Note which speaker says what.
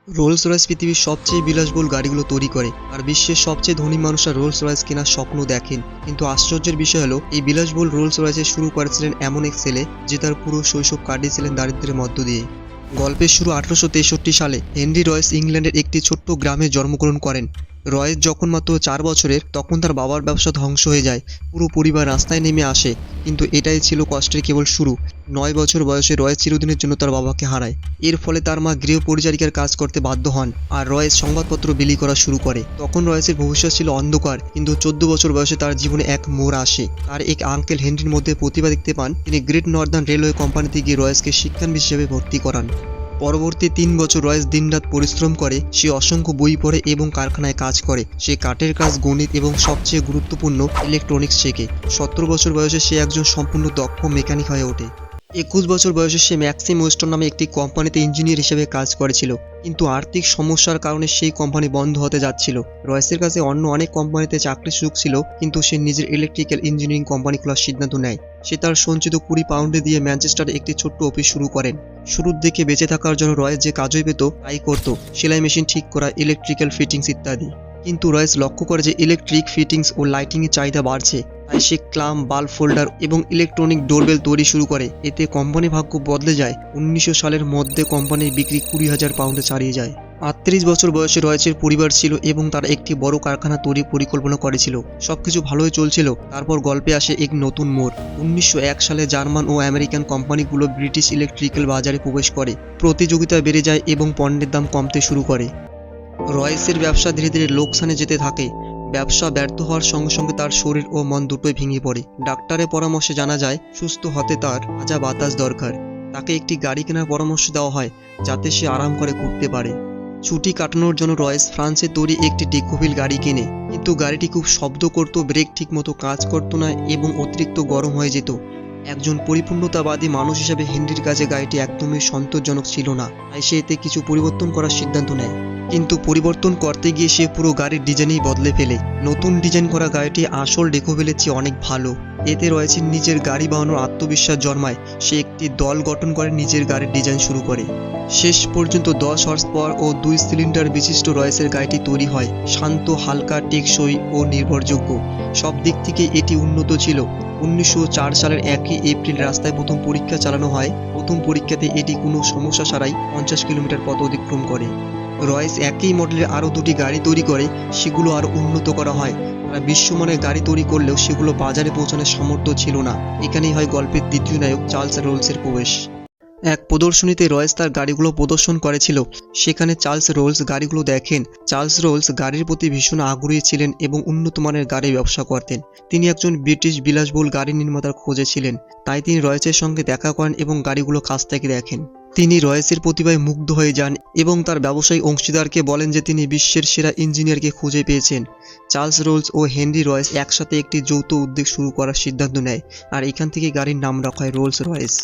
Speaker 1: Rolls Royce পৃথিবীর সবচেয়ে বিলাসবহুল গাড়িগুলো তৈরি করে, আর বিশ্বের সবচেয়ে ধনী মানুষরা রোলস রয়েস কেনার স্বপ্ন দেখেন। কিন্তু আশ্চর্যের বিষয় হলো, এই বিলাসবহুল রোলস রয়েসে শুরু করেছিলেন এমন এক ছেলে যে তার পুরো শৈশব কাটিয়েছিলেন দারিদ্র্যের মধ্য দিয়ে। গল্পের শুরু 1863 সালে হেনরি রয়েস ইংল্যান্ডের একটি ছোট্ট গ্রামে জন্মগ্রহণ করেন। রয়েস যখন মাত্র 4 বছরের, তখন তার বাবার ব্যবসা ধ্বংস হয়ে যায়। পুরো পরিবার রাস্তায় নেমে আসে, কিন্তু এটাই ছিল কষ্টের কেবল শুরু। 9 বছর বয়সে রয়েস চিরদিনের জন্য তার বাবাকে হারায়। এর ফলে তার মা গৃহ পরিচারিকার কাজ করতে বাধ্য হন, আর রয়েস সংবাদপত্র বিলি করা শুরু করে। তখন রয়েসের ভবিষ্যৎ ছিল অন্ধকার, কিন্তু 14 বছর বয়সে তার জীবনে এক মোড় আসে। তার এক আঙ্কেল হেনরির মধ্যে প্রতিভা দেখতে পান। তিনি গ্রেট নর্দার্ন রেলওয়ে কোম্পানিতে গিয়ে রয়েসকে শিক্ষানবিদ হিসেবে ভর্তি করান। পরবর্তী 3 বছর রয়েস দিনরাত পরিশ্রম করে। সে অসংখ্য বই পড়ে এবং কারখানায় কাজ করে। সে কাঠের কাজ, গণিত এবং সবচেয়ে গুরুত্বপূর্ণ ইলেকট্রনিক্স শেখে। 17 বছর বয়সে সে একজন সম্পূর্ণ দক্ষ মেকানিক হয়ে ওঠে। 21 বছর বয়সে সে ম্যাক্সিম ওয়েস্টন নামে একটি কোম্পানিতে ইঞ্জিনিয়ার হিসেবে কাজ করেছিল, কিন্তু আর্থিক সমস্যার কারণে সেই কোম্পানি বন্ধ হতে যাচ্ছিল। রয়েসের কাছে অন্য অনেক কোম্পানিতে চাকরির সুযোগ ছিল, কিন্তু সে নিজের ইলেকট্রিক্যাল ইঞ্জিনিয়ারিং কোম্পানি খোলার সিদ্ধান্ত নেয়। সে তার সঞ্চিত 20 পাউন্ডে দিয়ে ম্যানচেস্টারে একটি ছোট্ট অফিস শুরু করেন। শুরুর দিকে বেঁচে থাকার জন্য রয়েস যে কাজই পেত তাই করত, সেলাই মেশিন ঠিক করা, ইলেকট্রিক্যাল ফিটিংস ইত্যাদি। কিন্তু রয়েস লক্ষ্য করে যে ইলেকট্রিক ফিটিংস ও লাইটিংয়ের চাহিদা বাড়ছে, তাই সে ক্লাম, বাল্ব ফোল্ডার এবং ইলেকট্রনিক ডোরবেল তৈরি শুরু করে। এতে কোম্পানি ভাগ্য বদলে যায়। 1900 সালের মধ্যে কোম্পানির বিক্রি 20,000 পাউন্ডে ছাড়িয়ে যায়। 38 বছর বয়সে রয়েসের পরিবার ছিল এবং তারা একটি বড় কারখানা তৈরির পরিকল্পনা করেছিল। সবকিছু ভালোই চলছিল, তারপর গল্পে আসে এক নতুন মোড়। 1901 সালে জার্মান ও আমেরিকান কোম্পানিগুলো ব্রিটিশ ইলেকট্রিক্যাল বাজারে প্রবেশ করে। প্রতিযোগিতা বেড়ে যায় এবং পণ্যের দাম কমতে শুরু করে। রয়েসের ব্যবসা ধীরে ধীরে লোকসানে যেতে থাকে। ব্যবসা ব্যর্থ হওয়ার সঙ্গে সঙ্গে তার শরীর ও মন দুটোই ভেঙে পড়ে। ডাক্তারের পরামর্শে জানা যায় সুস্থ হতে তার তাজা বাতাস দরকার। তাকে একটি গাড়ি কেনার পরামর্শ দেওয়া হয়, যাতে সে আরাম করে ঘুরতে পারে। ছুটি কাটানোর জন্য রয়েস ফ্রান্সে তৈরি একটি ডেকোভিল গাড়ি কেনে, কিন্তু গাড়িটি খুব শব্দ করত, ব্রেক ঠিকমতো কাজ করত না এবং অতিরিক্ত গরম হয়ে যেত। একজন পরিপূর্ণতাবাদী মানুষ হিসেবে হেনরির কাছে গাড়িটি একদমই সন্তোষজনক ছিল না, তাই সে এতে কিছু পরিবর্তন করার সিদ্ধান্ত নেয়। কিন্তু পরিবর্তন করতে গিয়ে সে পুরো গাড়ির ডিজাইনই বদলে ফেলে। নতুন ডিজাইন করা গাড়িটি আসল ডেকোভিলের চেয়ে অনেক ভালো। এতে রয়েছে নিজের গাড়ি বানানোর আত্মবিশ্বাস জন্মায়। সে একটি দল গঠন করে নিজের গাড়ির ডিজাইন শুরু করে। শেষ পর্যন্ত 10 হর্স পাওয়ার ও 2 সিলিন্ডার বিশিষ্ট রয়েসের গাড়িটি তৈরি হয়। শান্ত, হালকা, টেকসই ও নির্ভরযোগ্য। সব দিক থেকে এটি উন্নত ছিল। 1904 সালের 1 এপ্রিল রাস্তায় প্রথম পরীক্ষা চালানো হয়। প্রথম পরীক্ষাতে এটি কোনো সমস্যা ছাড়াই 50 কিলোমিটার পথ অতিক্রম করে। রয়েস একই মডেলের আরও 2টি গাড়ি তৈরি করে, সেগুলো আরও উন্নত করা হয়। তারা বিশ্বমানের গাড়ি তৈরি করলেও সেগুলো বাজারে পৌঁছানোর সামর্থ্য ছিল না। এখানেই হয় গল্পের দ্বিতীয় নায়ক চার্লস রোলসের প্রবেশ। এক প্রদর্শনীতে রয়েস তার গাড়িগুলো প্রদর্শন করেছিল। সেখানে চার্লস রোলস গাড়িগুলো দেখেন। চার্লস রোলস গাড়ির প্রতি ভীষণ আগ্রহী ছিলেন এবং উন্নত মানের গাড়ির ব্যবসা করতেন। তিনি একজন ব্রিটিশ বিলাসবহুল গাড়ি নির্মাতার খোঁজে ছিলেন, তাই তিনি রয়েসের সঙ্গে দেখা করেন এবং গাড়িগুলো কাছ থেকে দেখেন। তিনি রয়েসের প্রতিভায় মুগ্ধ হয়ে যান এবং তার ব্যবসায়ী অংশীদারকে বলেন যে তিনি বিশ্বের সেরা ইঞ্জিনিয়ারকে খুঁজে পেয়েছেন। চার্লস রোলস ও হেনরি রয়েস একসাথে একটি যৌথ উদ্যোগ শুরু করার সিদ্ধান্ত নেয়, আর এখান থেকে গাড়ির নাম রাখা হয় রোলস রয়েস।